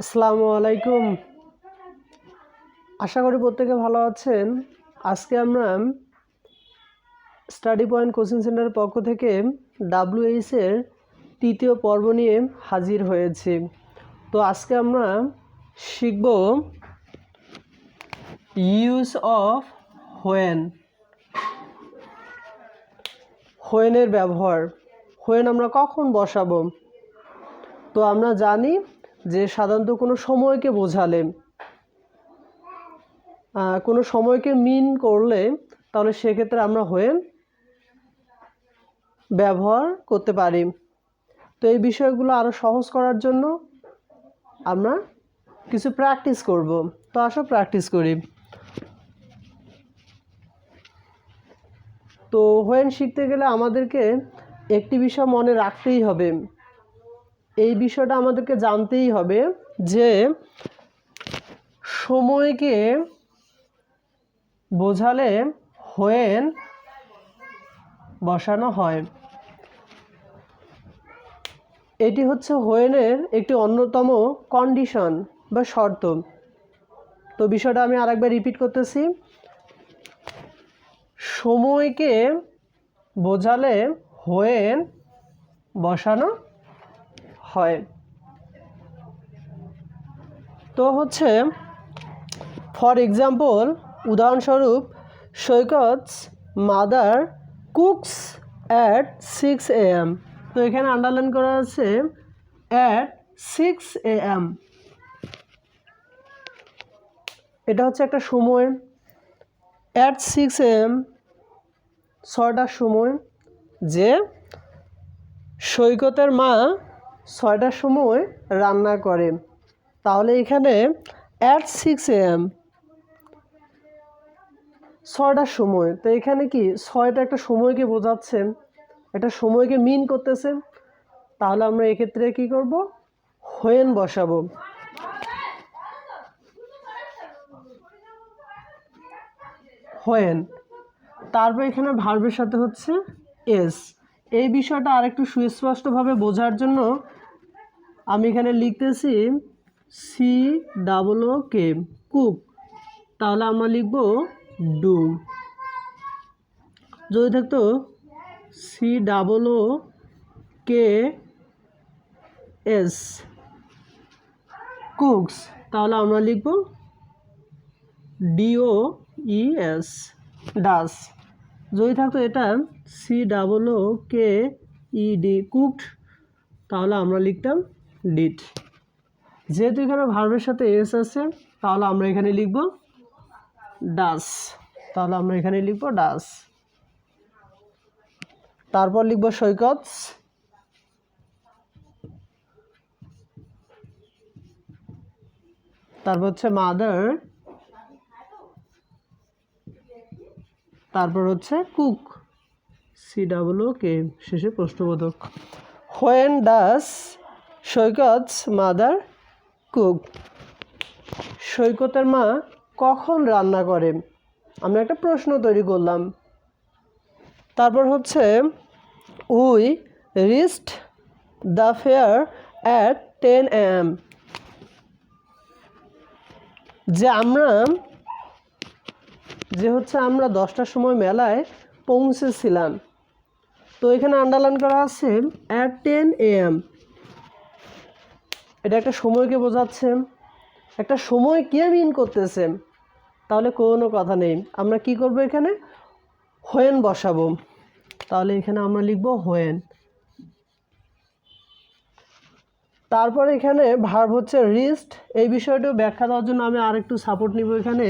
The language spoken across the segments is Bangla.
আসসালামু আলাইকুম। আশা করি প্রত্যেকে ভালো আছেন। আজকে আমরা স্টাডি পয়েন্ট কোচিং সেন্টারের পক্ষ থেকে WH এর তৃতীয় পর্ব নিয়ে হাজির হয়েছি। তো আজকে আমরা শিখব ইউজ অফ হোয়েন। হোয়েনের ব্যবহার। হোয়েন আমরা কখন বসাবো? তো আমরা জানি যে সাধারণত কোনো সময়কে বোঝালে, কোনো সময়কে মিন করলে তাহলে সেক্ষেত্রে আমরা হোয়েন ব্যবহার করতে পারি। তো এই বিষয়গুলো আরও সহজ করার জন্য আমরা কিছু প্র্যাকটিস করব। তো আসো প্র্যাকটিস করি। তো হোয়েন শিখতে গেলে আমাদেরকে একটি বিষয় মনে রাখতেই হবে, এই বিষয়টা আমাদেরকে জানতেই হবে যে সময়কে বোঝালে হোয়েন বসানো হয়। এটি হচ্ছে হোয়েনের একটি অন্যতম কন্ডিশন বা শর্ত। তো বিষয়টা আমি আরেকবার রিপিট করতেছি। সময়কে বোঝালে হোয়েন বসানো হয়। তো হচ্ছে ফর এক্সাম্পল, উদাহরণস্বরূপ, সৈকত's মাদার কুকস অ্যাট 6 AM। তো এখানে আন্ডারলাইন করা আছে অ্যাট 6 AM। এটা হচ্ছে একটা সময়। অ্যাট 6 AM 6টার সময়, যে সৈকতের মা 6টার সময় রান্না করে। তাহলে এখানে অ্যাট 6 AM 6টার সময়। তো এখানে কি 6টা একটা সময়কে বোঝাচ্ছে, একটা সময়কে মিন করতেছে। তাহলে আমরা এক্ষেত্রে কি করব? হোয়েন বসাবো। হোয়েন। তারপর এখানে ভার্বের সাথে হচ্ছে এস। এই বিষয়টা আরেকটু সুস্পষ্টভাবে বোঝার জন্য আমি এখানে লিখতেছি COOK, কুক। তাহলে আমরা লিখব ডু। যদি থাকতো COOKS, কুকস, তাহলে আমরা লিখব DOES, ডাস। যদি থাকতো এটা COOKED, কুকড, তাহলে আমরা লিখতাম ডিড। যেহেতু এখানে ভার্বের সাথে এস আছে, তাহলে আমরা এখানে লিখব ডাস। তাহলে আমরা এখানে লিখব ডাস। তারপর লিখব সৈকত's, তারপর হচ্ছে মাদার, তারপর হচ্ছে কুক, COOK, শেষে প্রশ্নবোধক। হোয়েন ডাস সৈকত's মাদার কুক? সৈকতের মা কখন রান্না করে? আমরা একটা প্রশ্ন তৈরি করলাম। তারপর হচ্ছে we reached the fair at 10 AM, যে আমরা 10টার সময় মেলায় পৌঁছেছিলাম। তো এখানে আন্ডারলাইন করা আছে অ্যাট 10 AM। এটা একটা সময়কে বোঝাচ্ছে, একটা সময় কে মিন করতেছে। তাহলে কোনো কথা নেই, আমরা কি করব? এখানে হোয়েন বসাবো। তাহলে এখানে আমরা লিখব হোয়েন। তারপর এখানে ভার্ব হচ্ছে রিচড। এই বিষয়টাও ব্যাখ্যা দেওয়ার জন্য আমি আরেকটু সাপোর্ট নিব। এখানে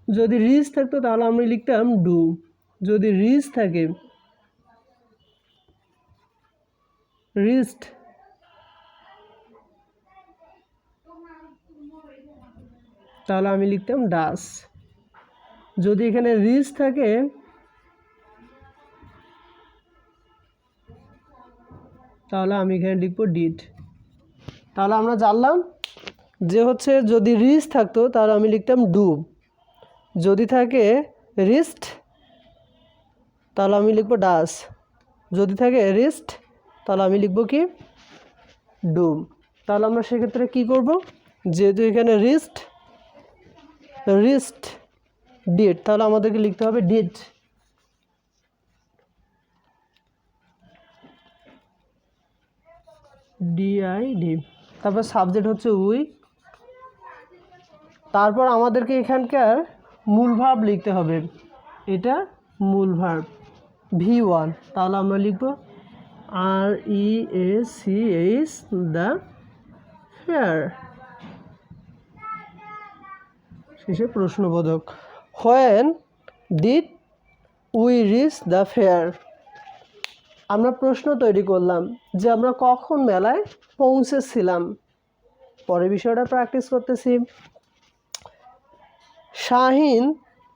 যদি রিচ থাকতো তাহলে আমরা লিখতাম ডু। যদি রিচ থাকে, রিচড, তাহলে আমি লিখতাম ডাস। যদি এখানে রিচ থাকে, তাহলে আমি এখানে লিখব ডিড। তাহলে আমরা জানলাম যে হচ্ছে যদি রিচ থাকতো তাহলে আমি লিখতাম ডু, যদি থাকে রিচড তাহলে আমি লিখব ডাস। যদি থাকে রিস্ট তাহলে আমি লিখব কি ডু। তাহলে আমরা সেক্ষেত্রে কি করব, যেহেতু এখানে রিস্ট ডিড, তাহলে আমাদেরকে লিখতে হবে ডিড। ডিআইডি। তারপর সাবজেক্ট হচ্ছে উই। তারপর আমাদেরকে এখানকার মূল ভার্ব লিখতে হবে, এটা মূল ভার্ব V1। তাহলে আমরা লিখব REACH দ্য ফেয়ার, শেষে প্রশ্নবোধক। When did we reach the fair. আমরা প্রশ্ন তৈরি করলাম যে আমরা কখন মেলায় পৌঁছেছিলাম। পরের বিষয়টা প্র্যাকটিস করতেছি। Shahin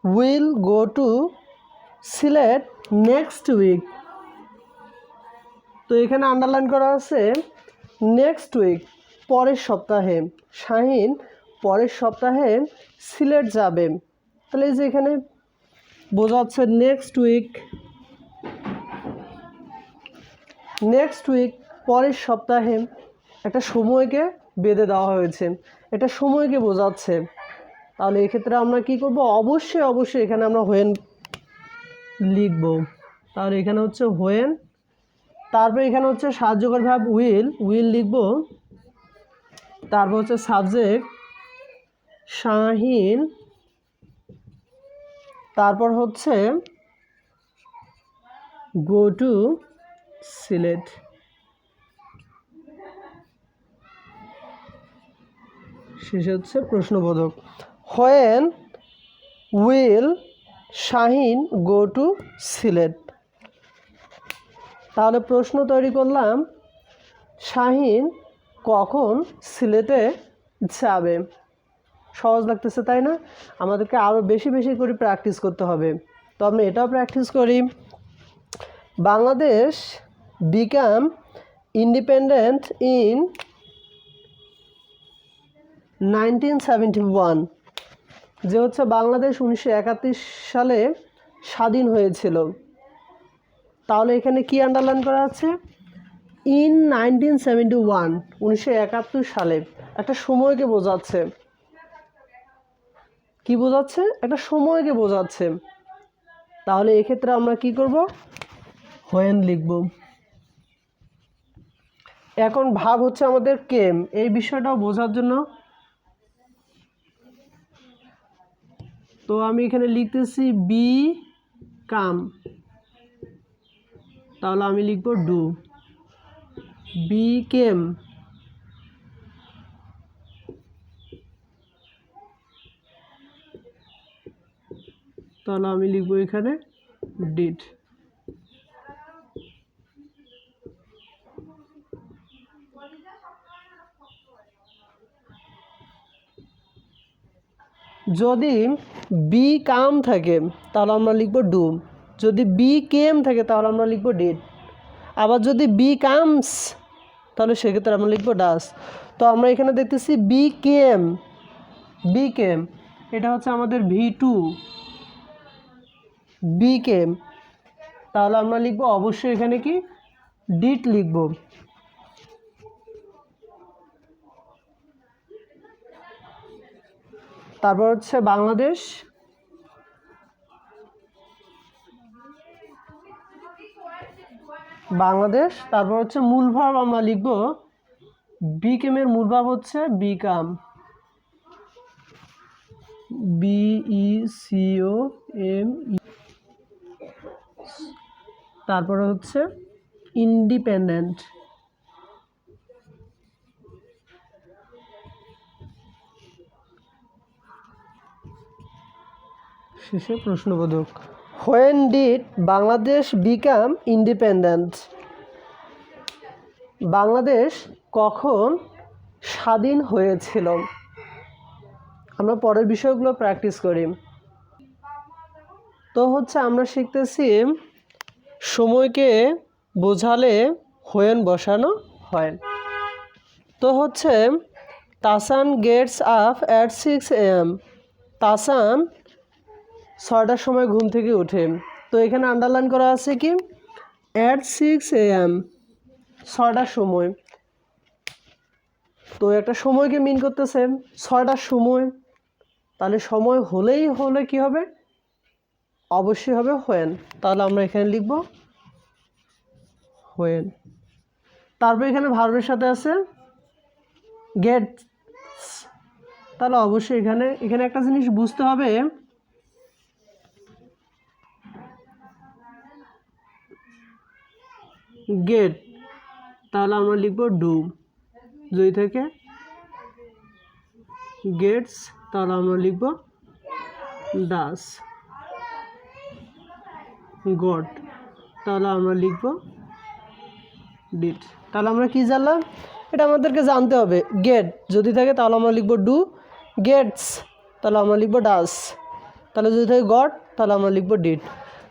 will go to Sylhet next week. তো এখানে আন্ডারলাইন করা আছে নেক্সট উইক, পরের সপ্তাহে। শাহিন পরের সপ্তাহে সিলেট যাবে। তাহলে এই যে এখানে বোঝাচ্ছে নেক্সট উইক, পরের সপ্তাহে, একটা সময়কে বেঁধে দেওয়া হয়েছে, এটা সময়কে বোঝাচ্ছে। তাহলে এক্ষেত্রে আমরা কি করব, অবশ্যই এখানে আমরা হোয়েন লিখব। তাহলে এখানে হচ্ছে হোয়েন, তারপর এখানে হচ্ছে সাহায্যকারী ভার্ব উইল লিখব। তারপর হচ্ছে সাবজেক্ট শাহিন, তারপর হচ্ছে গো টু সিলেট, শেষে হচ্ছে প্রশ্নবোধক। When will Shahin go to Sylhet. তাহলে প্রশ্ন তৈরি করলাম, শাহিন কখন সিলেটে যাবে। সহজ লাগতেছে তাই না? আমাদেরকে আরও বেশি করে প্র্যাকটিস করতে হবে। তো আমরা এটাও প্র্যাকটিস করি। বাংলাদেশ বিকাম ইন্ডিপেন্ডেন্ট ইন 1971, যে হচ্ছে বাংলাদেশ 1971 সালে স্বাধীন হয়েছিল। তাহলে এখানে কি আন্ডারলাইন করা আছে, ইন 1971, 1971 সালে, একটা সময়কে বোঝাচ্ছে। কি বোঝাচ্ছে? একটা সময়কে বোঝাচ্ছে। তাহলে এক্ষেত্রে আমরা কি করব, হোয়েন লিখব। এখন ভাব হচ্ছে আমাদের কেম, এই বিষয়টাও বোঝার জন্য তো আমি এখানে লিখতেছি বি কাম, তাহলে আমি লিখব ডু। বি কেম, তাহলে আমি লিখব এখানে ডিড। যদি বি কাম থাকে তাহলে আমরা লিখব ডু, যদি বি কেম থাকে তাহলে আমরা লিখব ডিড, আবার যদি বি কামস তাহলে সেক্ষেত্রে আমরা লিখব ডাস। তো আমরা এখানে দেখতেছি বি কেম, এটা হচ্ছে আমাদের V2, বি কেম, তাহলে আমরা লিখব অবশ্যই এখানে কি ডিড লিখব। তারপর হচ্ছে বাংলাদেশ তারপর হচ্ছে মূল ভার্ব আমরা লিখব বিকেমের মূল ভার্ব হচ্ছে বিকাম, BECOM। তারপরে হচ্ছে ইন্ডিপেন্ডেন্ট, শেষে প্রশ্নবোধক। When did Bangladesh become independent, Bangladesh কখন স্বাধীন হয়েছিল। আমরা পরের বিষয়গুলো প্র্যাকটিস করি। তো হচ্ছে আমরা শিখতেছি সময়কে বোঝালে হোয়েন বসানো হয়। তো হচ্ছে Tahsan gets up at 6 AM, Tahsan 6টার সময় ঘুম থেকে ওঠে। তো এখানে আন্ডারলাইন করা আছে কি অ্যাট 6 AM, 6টার সময়। তো একটা সময়কে মিন করতেছে 6টার সময়, তাহলে সময় হলে কি হবে, অবশ্যই হবে হোয়েন। তাহলে আমরা এখানে লিখব হোয়েন। তারপর এখানে ভার্বের সাথে আছে গেটস, তাহলে অবশ্যই এখানে একটা জিনিস বুঝতে হবে, গেট, তাহলে আমরা লিখব ডু। যদি থেকে গেটস, তাহলে আমরা লিখব ডাস। গট, তাহলে আমরা লিখব ডিড। তাহলে আমরা কি জানলাম, এটা আমাদেরকে জানতে হবে। গেট যদি থাকে তাহলে আমরা লিখব ডু, গেটস তাহলে আমরা লিখব ডাস, তাহলে যদি থাকে গট তাহলে আমরা লিখব ডিড।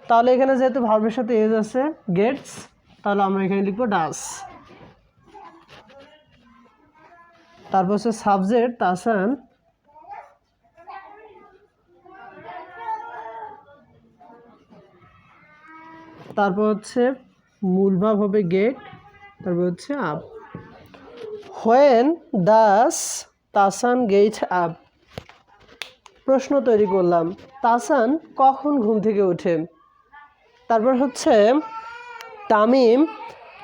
তাহলে এখানে যেহেতু ভার্বের সাথে এজ আছে গেটস, তাহলে আমরা এখানে লিখব ডাস। তারপর হচ্ছে সাবজেক্ট তাসান, তারপর হচ্ছে মূল ভাব হবে গেট, তারপর হচ্ছে up. When does Tasan get up. প্রশ্ন তৈরি করলাম, তাসান কখন ঘুম থেকে ওঠে? তারপর হচ্ছে Tamim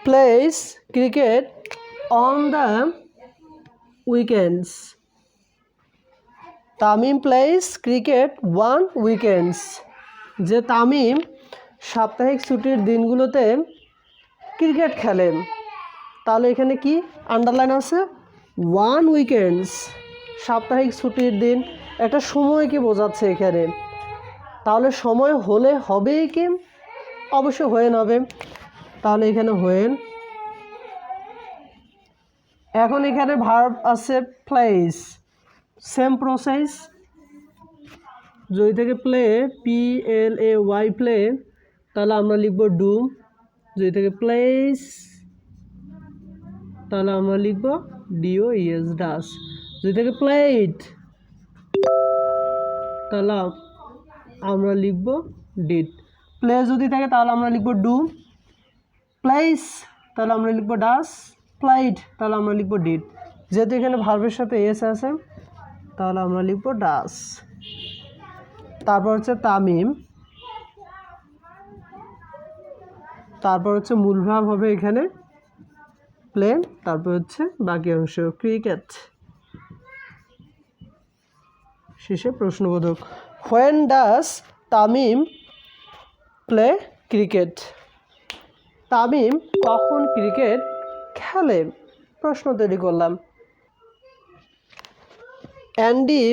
place cricket on the weekends. Tamim place cricket one weekends. যে তামিম সাপ্তাহিক ছুটির দিনগুলোতে ক্রিকেট খেলেন। তাহলে এখানে কি আন্ডারলাইন আছে ওয়ান উইকেন্ডস, সাপ্তাহিক ছুটির দিন, একটা সময়কে বোঝাচ্ছে এখানে। তাহলে সময় হলে হবেই কি, অবশ্যই হোয়েন হবে। তাহলে এখানে হোয়েন। এখন এখানে ভার্ব আছে প্লেস, সেম প্রসেস। যদি থেকে প্লে PLAY প্লে, তাহলে আমরা লিখব ডু। যদি থেকে প্লেস, তাহলে আমরা লিখব DOES ডাস। যদি থেকে প্লেট, তাহলে আমরা লিখব ডিড। প্লে যদি থাকে তাহলে আমরা লিখব ডু, প্লেস তাহলে আমরা লিখব ডাস, প্লাইড তাহলে আমরা লিখব ডিড। যেহেতু এখানে ভার্বের সাথে এস আছে তাহলে আমরা লিখব ডাস। তারপর হচ্ছে তামিম, তারপর হচ্ছে মূল ভাব হবে এখানে প্লেন, তারপর হচ্ছে বাকি অংশ ক্রিকেট, শেষে প্রশ্নবোধক। When does Tamim play cricket? Tamim কখন ক্রিকেট খেলে? প্রশ্ন তৈরি করলাম। Andy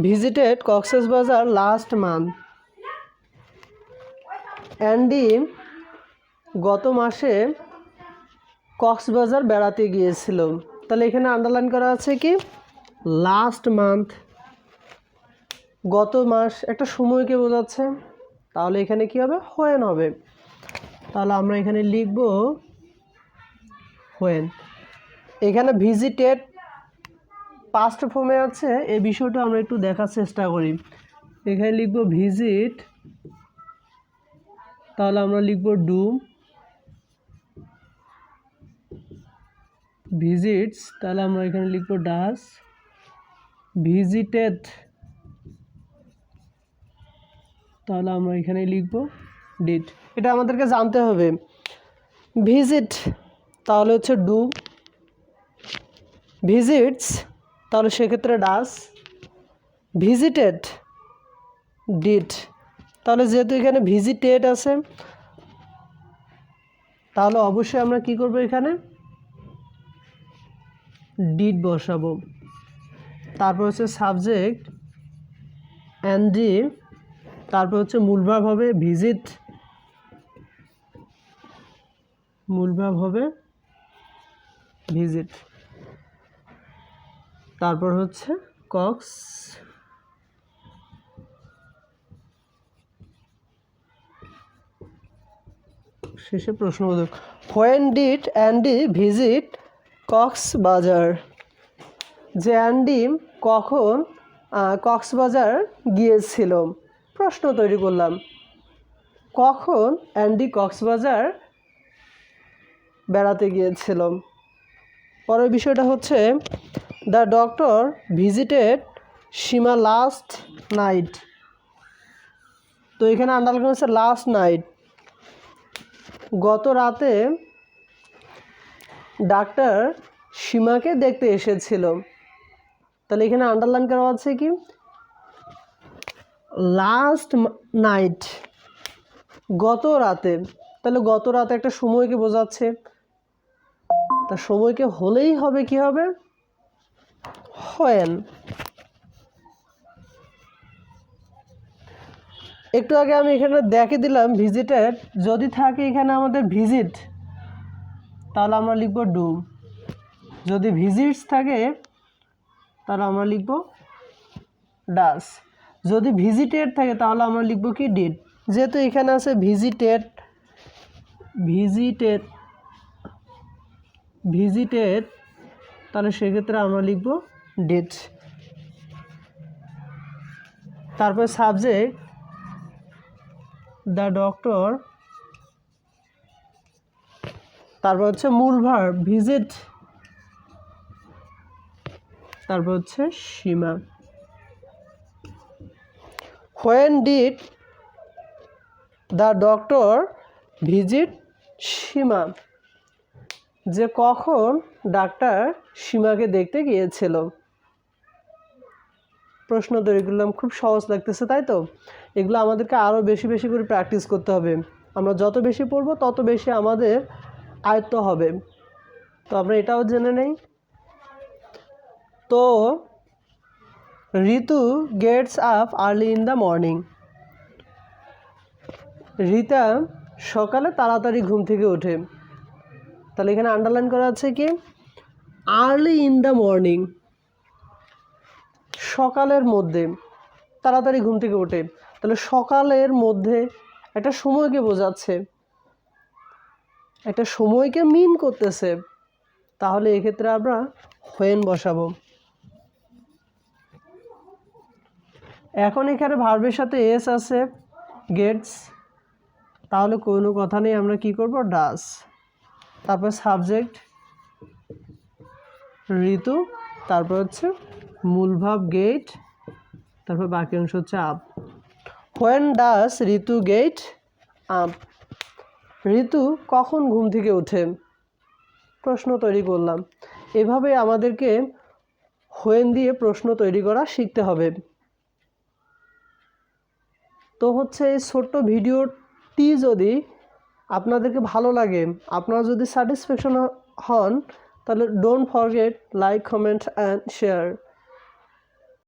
visited Cox's Bazar last month. Andy গত মাসে কক্সবাজার বেড়াতে গিয়েছিল। তাহলে এখানে আন্ডারলাইন করা আছে কি লাস্ট মান্থ, গত মাস, একটা সময়কে বোঝাচ্ছে। তাহলে এখানে কি হবে হোয়েন হবে। তাহলে আমরা এখানে লিখব হোয়েন। এখানে ভিজিটেড পাস্ট ফর্মে আছে, এই বিষয়টা আমরা একটু দেখার চেষ্টা করি। এখানে লিখব ভিজিট, তাহলে আমরা লিখব ডু। ভিজিটস, তাহলে আমরা এখানে লিখব ডাস। ভিজিটেড, তাহলে আমরা এখানে লিখব ডিড। এটা আমাদেরকে জানতে হবে। ভিজিট তাহলে হচ্ছে ডু, ভিজিটস তাহলে সেক্ষেত্রে ডাস, ভিজিটেড ডিড। তাহলে যেহেতু এখানে ভিজিটেড আছে তাহলে অবশ্যই আমরা কি করব, এখানে ডিড বসাবো। তারপর হচ্ছে সাবজেক্ট অ্যান্ডি, তারপর হচ্ছে মূল ভাব হবে ভিজিট, মূল ভাব হবে ভিজিট। তারপর হচ্ছে কক্স, শেষে প্রশ্নবোধক। When did Andy visit Cox's Bazar? যে অ্যান্ডি কখন কক্সবাজার গিয়েছিল? প্রশ্ন তৈরি করলাম। কখন অ্যান্ডি কক্সবাজার বেড়াতে গিয়েছিল? পরের বিষয়টা হচ্ছে the doctor visited Seema last night. তো এখানে আন্ডারলাইন হচ্ছে লাস্ট নাইট, গত রাতে ডাক্তার সীমাকে দেখতে এসেছিল। তাহলে এখানে আন্ডারলাইন করা আছে কি লাস্ট নাইট, গত রাতে। তাহলে গত রাতে একটা সময়কে বোঝাচ্ছে, তা সময়কে হলেই হবে কি হবে when। একটু আগে আমি এখানে দেখে দিলাম ভিজিটেড, যদি থাকে এখানে আমাদের ভিজিট তাহলে আমরা লিখব ডু, যদি ভিজিটস থাকে তাহলে আমরা লিখব ডাস, যদি ভিজিটেড থাকে তাহলে আমরা লিখব কি ডিড। যেহেতু এখানে আছে ভিজিটেড ভিজিটেড ভিজিটেড তাহলে সেক্ষেত্রে আমরা লিখব ডিড। তারপর সাবজেক্ট দ্য ডক্টর, তারপর হচ্ছে মূল ভার্ব ভিজিট, তারপর হচ্ছে সীমা। when did the doctor visit সীমা, যে কখন ডাক্তার সীমাকে দেখতে গিয়েছিল। প্রশ্ন তৈরি করলাম, খুব সহজ লাগতেছে তাই তো? এগুলো আমাদেরকে আরও বেশি বেশি করে প্র্যাকটিস করতে হবে। আমরা যত বেশি পড়ব তত বেশি আমাদের আয়ত্ত হবে। তো আমরা এটাও জেনে নেই। তো Ritu gets up early in the morning, Rita সকালে তাড়াতাড়ি ঘুম থেকে ওঠে। তাহলে এখানে আন্ডারলাইন করা আছে কি আর্লি ইন দ্য মর্নিং, সকালের মধ্যে, তাড়াতাড়ি ঘুম থেকে ওঠে। তাহলে সকালের মধ্যে একটা সময়কে বোঝাচ্ছে, একটা সময়কে মিন করতেছে। তাহলে এক্ষেত্রে আমরা when বসাবো। এখন এখানে ভার্বের সাথে এস আছে গেটস, তাহলে কোনো কথা নেই, আমরা কি করব ডাস। তারপর সাবজেক্ট ঋতু, তারপর হচ্ছে মূল ভাব গেট, তারপর বাকি অংশ হচ্ছে up. when does Ritu get up, Ritu কখন ঘুম থেকে ওঠে, প্রশ্ন তৈরি করলাম। এভাবে আমাদেরকে when দিয়ে প্রশ্ন তৈরি করা শিখতে হবে। তো হচ্ছে এই ছোট্ট ভিডিওটি যদি আপনাদেরকে ভালো লাগে, আপনারা যদি স্যাটিসফ্যাকশন হন, তাহলে don't forget like, comment and share.